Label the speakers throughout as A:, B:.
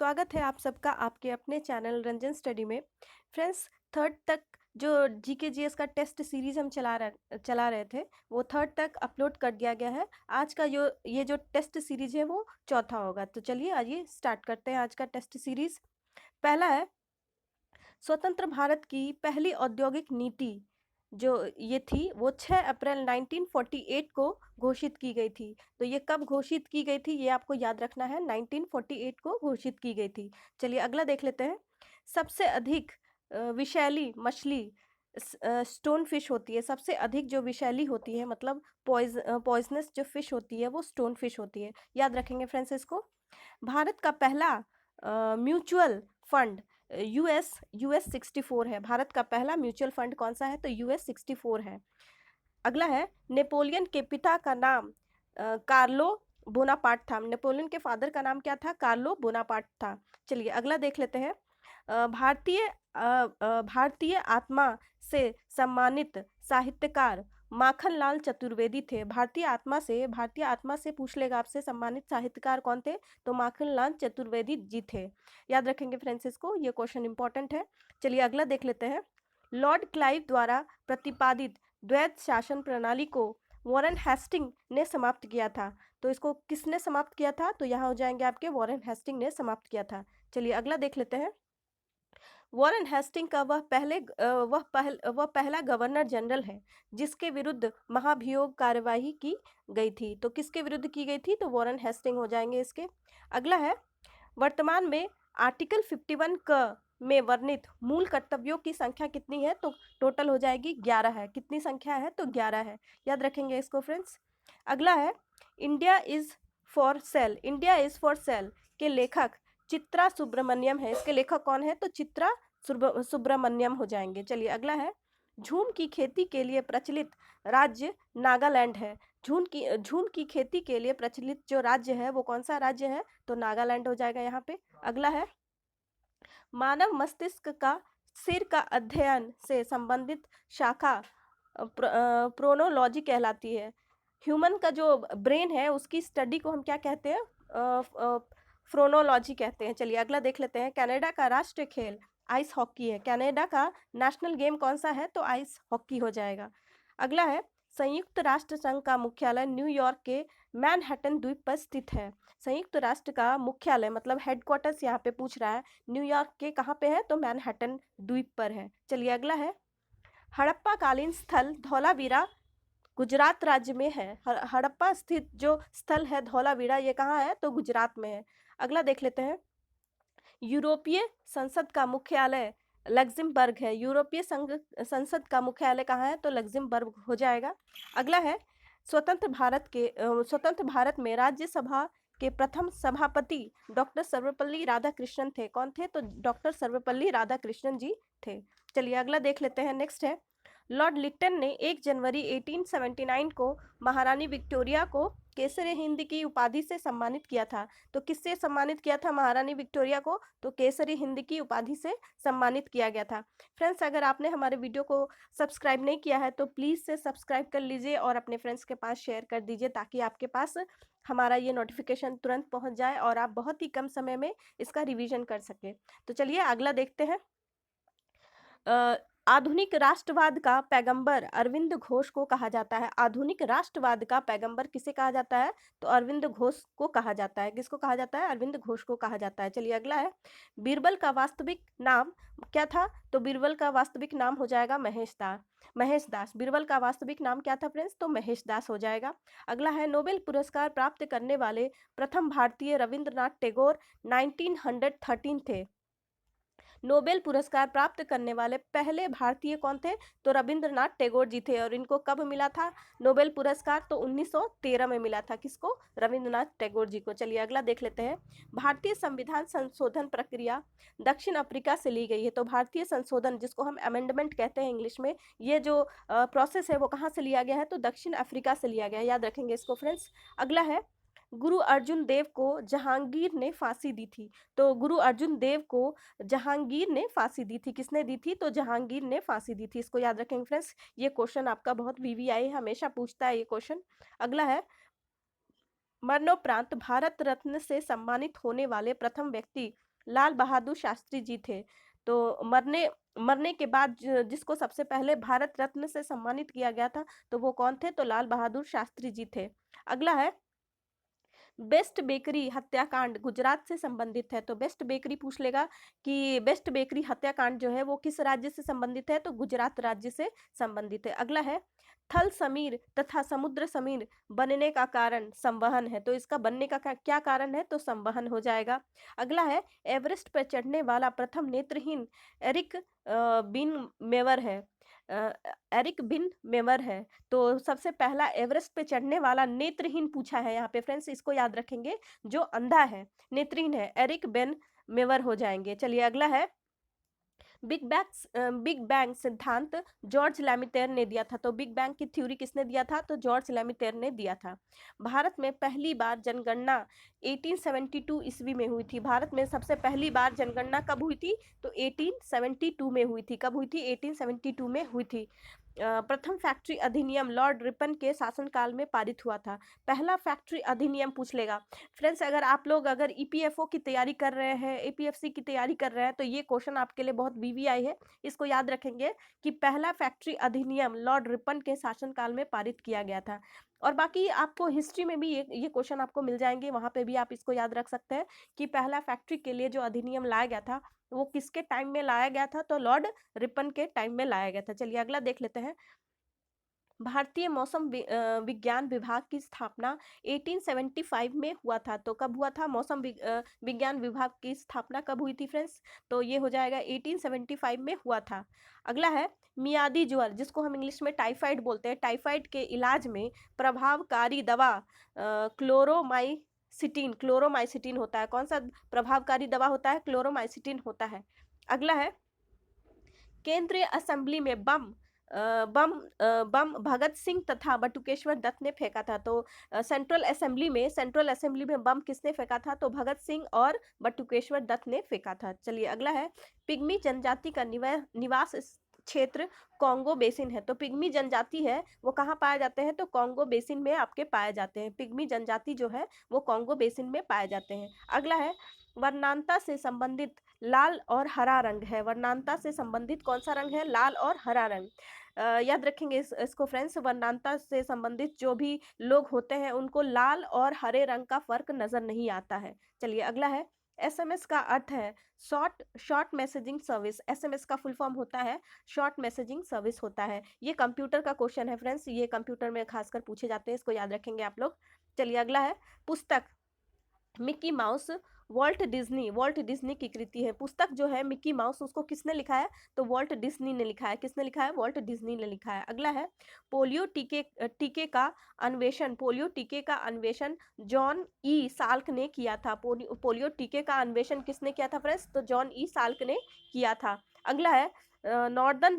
A: स्वागत है आप सबका आपके अपने चैनल रंजन स्टडी में। फ्रेंड्स, थर्ड तक जो जीके जीएस का टेस्ट सीरीज हम चला रहे थे वो थर्ड तक अपलोड कर दिया गया है। आज का ये जो टेस्ट सीरीज है वो चौथा होगा। तो चलिए आइए स्टार्ट करते हैं आज का टेस्ट सीरीज। पहला है, स्वतंत्र भारत की पहली औद्योगिक नीति जो ये थी वो 6 अप्रैल 1948 को घोषित की गई थी। तो ये कब घोषित की गई थी ये आपको याद रखना है, 1948 को घोषित की गई थी। चलिए अगला देख लेते हैं। सबसे अधिक विषैली मछली स्टोन फिश होती है। सबसे अधिक जो विषैली होती है मतलब पॉइजनस जो फिश होती है वो स्टोन फिश होती है। याद रखेंगे फ्रेंड्स इसको। भारत का पहला म्यूचुअल फंड यूएस 64 है। भारत का पहला म्यूचुअल फंड कौन सा है? तो यूएस 64 है। अगला है, नेपोलियन के पिता का नाम कार्लो बोनापार्ट था। नेपोलियन के फादर का नाम क्या था? कार्लो बोनापार्ट था। चलिए अगला देख लेते हैं। भारतीय आत्मा से सम्मानित साहित्यकार माखनलाल चतुर्वेदी थे। भारतीय आत्मा से पूछ लेगा आपसे, सम्मानित साहित्यकार कौन थे? तो माखनलाल चतुर्वेदी जी थे। याद रखेंगे फ्रेंड्स इसको, ये क्वेश्चन इंपॉर्टेंट है। चलिए अगला देख लेते हैं। लॉर्ड क्लाइव द्वारा प्रतिपादित द्वैत शासन प्रणाली को वॉरेन हेस्टिंग ने समाप्त किया था। तो इसको किसने समाप्त किया था? तो यहाँ हो जाएंगे आपके, वॉरेन हेस्टिंग ने समाप्त किया था। चलिए अगला देख लेते हैं। वॉरेन हेस्टिंग का वह पहला गवर्नर जनरल है जिसके विरुद्ध महाभियोग कार्यवाही की गई थी। तो किसके विरुद्ध की गई थी? तो वॉरेन हेस्टिंग हो जाएंगे इसके। अगला है, वर्तमान में आर्टिकल 51 क में वर्णित मूल कर्तव्यों की संख्या कितनी है? तो टोटल हो जाएगी 11 है। कितनी संख्या है? तो 11 है। याद रखेंगे इसको फ्रेंड्स। अगला है, इंडिया इज फॉर सेल के लेखक चित्रा सुब्रमण्यम है। इसके लेखक कौन है? तो चित्रा सुब्रमण्यम हो जाएंगे। चलिए अगला है, झूम की खेती के लिए प्रचलित राज्य नागालैंड है। झूम की खेती के लिए प्रचलित जो राज्य है वो कौन सा राज्य है? तो नागालैंड हो जाएगा यहाँ पे। अगला है, मानव मस्तिष्क का सिर का अध्ययन से संबंधित शाखा प्रोनोलॉजी कहलाती है। ह्यूमन का जो ब्रेन है उसकी स्टडी को हम क्या कहते हैं? फ्रोनोलॉजी कहते हैं। चलिए अगला देख लेते हैं। कनाडा का राष्ट्रीय खेल आइस हॉकी है। कनाडा का नेशनल गेम कौन सा है? तो आइस हॉकी हो जाएगा। अगला है, संयुक्त राष्ट्र संघ का मुख्यालय न्यूयॉर्क के मैनहट्टन द्वीप पर स्थित है। संयुक्त राष्ट्र का मुख्यालय मतलब हेडक्वार्टर्स यहाँ पे पूछ रहा है, न्यूयॉर्क के कहाँ पे है? तो मैनहट्टन द्वीप पर है। चलिए अगला है, हड़प्पा कालीन स्थल धौलावीरा गुजरात राज्य में है। हड़प्पा स्थित जो स्थल है धौलावीरा ये कहाँ है? तो गुजरात में है। अगला देख लेते हैं। यूरोपीय संसद का मुख्यालय लग्जमबर्ग है। यूरोपीय संसद का मुख्यालय कहाँ है? तो लग्जमबर्ग हो जाएगा। अगला है, स्वतंत्र भारत में राज्यसभा के प्रथम सभापति डॉक्टर सर्वपल्ली राधाकृष्णन थे। कौन थे? तो डॉक्टर सर्वपल्ली राधाकृष्णन जी थे। चलिए अगला देख लेते हैं। नेक्स्ट है, लॉर्ड लिट्टन ने 1 जनवरी 1879 को महारानी विक्टोरिया को केसर हिंद की उपाधि से सम्मानित किया था। तो किससे सम्मानित किया था महारानी विक्टोरिया को? तो केसरी हिंद की उपाधि से सम्मानित किया गया था। फ्रेंड्स, अगर आपने हमारे वीडियो को सब्सक्राइब नहीं किया है तो प्लीज़ से सब्सक्राइब कर लीजिए और अपने फ्रेंड्स के पास शेयर कर दीजिए ताकि आपके पास हमारा ये नोटिफिकेशन तुरंत पहुंच जाए और आप बहुत ही कम समय में इसका रिवीजन कर सकें। तो चलिए अगला देखते हैं। आधुनिक राष्ट्रवाद का पैगंबर अरविंद घोष को कहा जाता है। आधुनिक राष्ट्रवाद का पैगंबर किसे कहा जाता है? तो अरविंद घोष को कहा जाता है। किसको कहा जाता है? अरविंद घोष को कहा जाता है। चलिए अगला है, बीरबल का वास्तविक नाम क्या था? तो बीरबल का वास्तविक नाम हो जाएगा महेश दास। बीरबल का वास्तविक नाम क्या था फ्रेंड्स? तो महेश दास हो जाएगा। अगला है, नोबेल पुरस्कार प्राप्त करने वाले प्रथम भारतीय रविंद्रनाथ टैगोर 1913 थे। नोबेल पुरस्कार प्राप्त करने वाले पहले भारतीय कौन थे? तो रविंद्रनाथ टैगोर जी थे। और इनको कब मिला था नोबेल पुरस्कार? तो 1913 में मिला था। किसको? रविंद्रनाथ टैगोर जी को। चलिए अगला देख लेते हैं। भारतीय संविधान संशोधन प्रक्रिया दक्षिण अफ्रीका से ली गई है। तो भारतीय संशोधन जिसको हम अमेंडमेंट कहते हैं इंग्लिश में, ये जो प्रोसेस है वो कहाँ से लिया गया है? तो दक्षिण अफ्रीका से लिया गया है। याद रखेंगे इसको फ्रेंड्स। अगला है, गुरु अर्जुन देव को जहांगीर ने फांसी दी थी। तो गुरु अर्जुन देव को जहांगीर ने फांसी दी थी। किसने दी थी? तो जहांगीर ने फांसी दी थी। इसको याद रखेंगे फ्रेंड्स। ये क्वेश्चन आपका बहुत वीवीआई हमेशा पूछता है ये क्वेश्चन। अगला है, मरणोपरांत भारत रत्न से सम्मानित होने वाले प्रथम व्यक्ति लाल बहादुर शास्त्री जी थे। तो मरने मरने के बाद जिसको सबसे पहले भारत रत्न से सम्मानित किया गया था, तो वो कौन थे? तो लाल बहादुर शास्त्री जी थे। अगला है बेस्ट बेकरी हत्याकांड गुजरात से संबंधित है। तो बेस्ट बेकरी पूछ लेगा कि बेस्ट बेकरी हत्याकांड जो है वो किस राज्य से संबंधित है? तो गुजरात राज्य से संबंधित है। अगला है थल समीर तथा समुद्र समीर बनने का कारण संवहन है। तो इसका बनने का क्या कारण है? तो संवहन हो जाएगा। अगला है एवरेस्ट पर चढ़ने वाला प्रथम नेत्रहीन एरिक बिन मेवर है। अ, एरिक बिन मेवर है। तो सबसे पहला एवरेस्ट पे चढ़ने वाला नेत्रहीन पूछा है यहाँ पे फ्रेंड्स, इसको याद रखेंगे। जो अंधा है, नेत्रहीन है, एरिक बेन मेवर हो जाएंगे। चलिए अगला है बिग बैंग सिद्धांत जॉर्ज लैमितेर ने दिया था। तो बिग बैंग की थ्योरी किसने दिया था? तो जॉर्ज लैमितेर ने दिया था। भारत में पहली बार जनगणना 1872 ईस्वी में हुई थी। भारत में सबसे पहली बार जनगणना कब हुई थी? तो 1872 में हुई थी। कब हुई थी? 1872 में हुई थी। प्रथम फैक्ट्री अधिनियम लॉर्ड रिपन के शासनकाल में पारित हुआ था। पहला फैक्ट्री अधिनियम पूछ लेगा। फ्रेंड्स, अगर आप लोग अगर ईपीएफओ की तैयारी कर रहे हैं, एपीएफसी की तैयारी कर रहे हैं, तो ये क्वेश्चन आपके लिए बहुत वीवीआई है। इसको याद रखेंगे कि पहला फैक्ट्री अधिनियम लॉर्ड रिपन के शासनकाल में पारित किया गया था। और बाकी आपको हिस्ट्री में भी ये क्वेश्चन आपको मिल जाएंगे, वहां पे भी आप इसको याद रख सकते हैं कि पहला फैक्ट्री के लिए जो अधिनियम लाया गया था वो किसके टाइम में लाया गया था? तो लॉर्ड रिपन के टाइम में लाया गया था। चलिए अगला देख लेते हैं। भारतीय मौसम विज्ञान विभाग की स्थापना 1875 में हुआ था। तो कब हुआ था मौसम विज्ञान विभाग की स्थापना? कब हुई थी फ्रेंड्स? तो ये हो जाएगा 1875 में हुआ था। अगला है मियादी ज्वर, जिसको हम इंग्लिश में टाइफाइड बोलते हैं। टाइफाइड के इलाज में प्रभावकारी दवा क्लोरोमाइसिटिन होता है। कौन सा प्रभावकारी दवा होता है? क्लोरोमाइसिटिन होता है। अगला है केंद्रीय असेंबली में बम भगत सिंह तथा बटुकेश्वर दत्त ने फेंका था। तो सेंट्रल असेंबली में बम किसने फेंका था? तो भगत सिंह और बटुकेश्वर दत्त ने फेंका था। चलिए अगला है पिग्मी जनजाति का निवास क्षेत्र कॉन्गो बेसिन है। तो पिग्मी जनजाति है वो कहाँ पाए जाते हैं? तो कॉन्गो बेसिन में आपके पाए जाते हैं। पिग्मी जनजाति जो है वो कॉन्गो बेसिन में पाए जाते हैं। अगला है वर्णांता से संबंधित लाल और हरा रंग है। वर्णांता से संबंधित कौन सा रंग है? लाल और हरा रंग। याद रखेंगे इसको फ्रेंड्स। वर्णांता से संबंधित जो भी लोग होते हैं उनको लाल और हरे रंग का फर्क नजर नहीं आता है। चलिए अगला है एसएमएस का अर्थ है शॉर्ट मैसेजिंग सर्विस। एसएमएस का फुल फॉर्म होता है शॉर्ट मैसेजिंग सर्विस होता है। ये कंप्यूटर का क्वेश्चन है फ्रेंड्स, ये कंप्यूटर में खासकर पूछे जाते हैं, इसको याद रखेंगे आप लोग। चलिए अगला है पुस्तक मिक्की माउस वॉल्ट डिज्नी की कृति है। पुस्तक जो है मिक्की माउस उसको किसने लिखा है? तो वॉल्ट डिज्नी ने लिखा है। किसने लिखा है? वॉल्ट डिज्नी ने लिखा है। अगला है पोलियो टीके का अन्वेषण जॉन ई साल्क ने किया था। पोलियो टीके का अन्वेषण किसने किया था फ्रेंड्स? तो जॉन ई साल्क ने किया था। अगला है नॉर्दर्न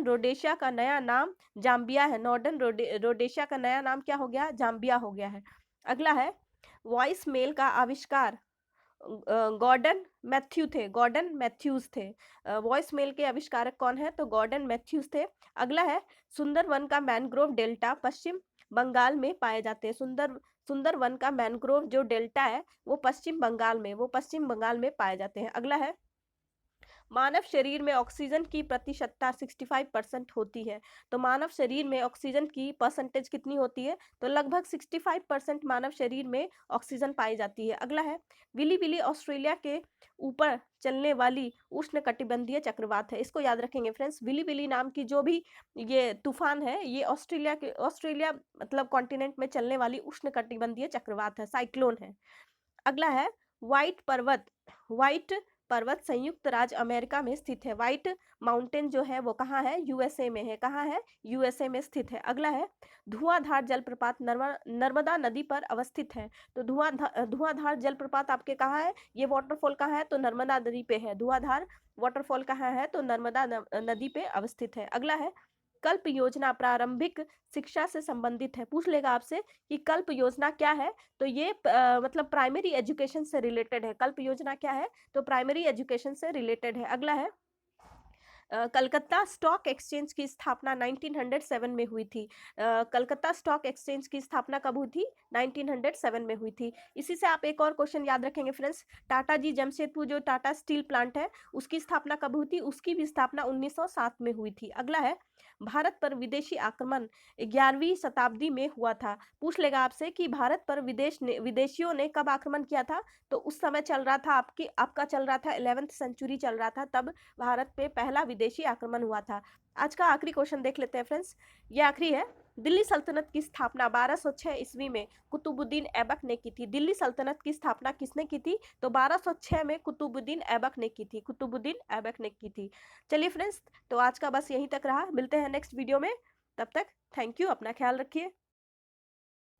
A: रोडेशिया का नया नाम जाम्बिया है। रोडेशिया का नया नाम क्या हो गया? जाम्बिया हो गया है। अगला है वॉइस मेल का आविष्कार गॉर्डन मैथ्यूज थे। वॉइस मेल के आविष्कारक कौन है? तो गॉर्डन मैथ्यूज थे। अगला है सुंदरवन का मैनग्रोव डेल्टा पश्चिम बंगाल में पाए जाते हैं। सुंदरवन का मैनग्रोव जो डेल्टा है वो पश्चिम बंगाल में पाए जाते हैं। अगला है मानव शरीर में ऑक्सीजन की प्रतिशतता 65% होती है। तो मानव शरीर में ऑक्सीजन की परसेंटेज कितनी होती है? तो लगभग 65% मानव शरीर में ऑक्सीजन पाई जाती है। अगला है विली विली ऑस्ट्रेलिया के ऊपर चलने वाली उष्णकटिबंधीय चक्रवात है। इसको याद रखेंगे फ्रेंड्स। विली विली नाम की जो भी ये तूफान है ये ऑस्ट्रेलिया मतलब कॉन्टिनेंट में चलने वाली उष्णकटिबंधीय चक्रवात है, साइक्लोन है। अगला है व्हाइट पर्वत संयुक्त राज्य अमेरिका में स्थित है। व्हाइट माउंटेन जो है वो कहाँ है? यूएसए में है। कहाँ है? यूएसए में स्थित है। अगला है धुआंधार जलप्रपात नर्मदा नदी पर अवस्थित है। तो धुआंधार जलप्रपात आपके कहाँ है? ये वाटरफॉल कहाँ है? तो नर्मदा नदी पे है। धुआंधार वाटरफॉल कहाँ है? तो नर्मदा नदी पे अवस्थित है। अगला है कल्प योजना प्रारंभिक शिक्षा से संबंधित है। पूछ लेगा आपसे कि कल्प योजना क्या है? तो ये मतलब प्राइमरी एजुकेशन से रिलेटेड है। कल्प योजना क्या है? तो प्राइमरी एजुकेशन से रिलेटेड है। अगला है कलकत्ता स्टॉक एक्सचेंज की स्थापना 1907 में हुई थी। कलकत्ता स्टॉक एक्सचेंज की स्थापना कब हुई थी? 1907 में हुई थी। इसी से आप एक और क्वेश्चन याद रखेंगे फ्रेंड्स, टाटा जी जमशेदपुर जो टाटा स्टील प्लांट है उसकी स्थापना कब हुई थी? उसकी भी स्थापना 1907 में हुई थी। अगला है, भारत पर विदेशी आक्रमण 11वीं शताब्दी में हुआ था। पूछ लेगा आपसे कि भारत पर विदेशियों ने कब आक्रमण किया था? तो उस समय चल रहा था आपका चल रहा था 11th सेंचुरी चल रहा था, तब भारत पे पहला विदेशी आक्रमण हुआ था। आज का आखिरी क्वेश्चन देख लेते हैं फ्रेंड्स, ये आखिरी है। दिल्ली सल्तनत की स्थापना 1206 ईस्वी में कुतुबुद्दीन ऐबक ने की थी। दिल्ली सल्तनत की स्थापना किसने की थी? तो 1206 में कुतुबुद्दीन ऐबक ने की थी। कुतुबुद्दीन ऐबक ने की थी। चलिए फ्रेंड्स, तो आज का बस यहीं तक रहा, मिलते हैं नेक्स्ट वीडियो में। तब तक थैंक यू, अपना ख्याल रखिए।